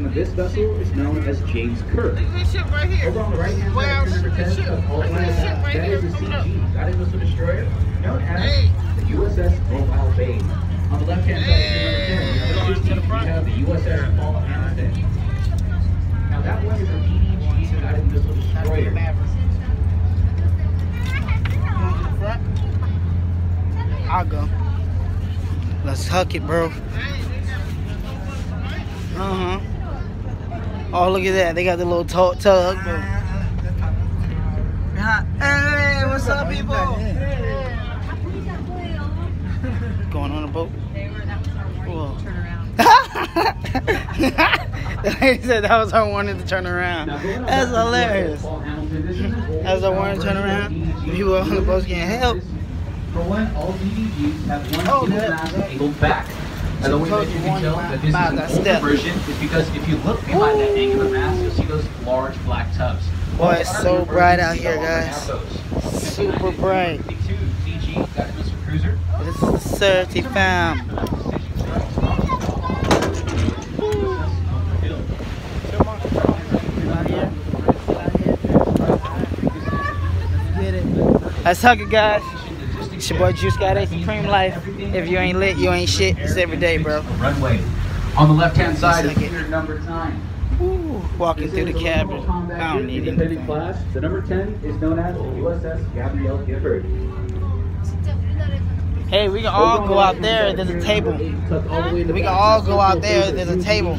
captain of this vessel is known as James Kirk. This ship right here. Over on the right-hand side of number 10 of all that is the CG, Guided Missile Destroyer, known as the USS Mobile Bay. On the left-hand side of number 10, we have the USS Paul Hamilton. Now that one is a DDG Guided Missile Destroyer. I'll go. Let's huck it, bro. Oh, look at that. They got the little tug, bro. Hey, what's up, people? Going on a boat? Whoa. The lady said that was her wanting to turn around. That's hilarious. As I wanted to turn around, people on the boat getting help. For one, all DDGs have one single mast angled back. And the way that you can tell that this is an older version is because if you look behind that angular mast, you'll see those large black tubs. Boy, it's so bright out here, guys. Super bright. This is the Surrey fam. Let's hug it, guys. It's your boy Juice Guy, Supreme Life. If you ain't lit, you ain't shit. It's every day, bro. Runway. On the left-hand side is pier number 9. Ooh, walking through the cabin. I don't need anything. Class. The number 10 is known as the USS Gabrielle Gifford. Hey, we can all go out there. There's a table. We can all go out there. There's a table.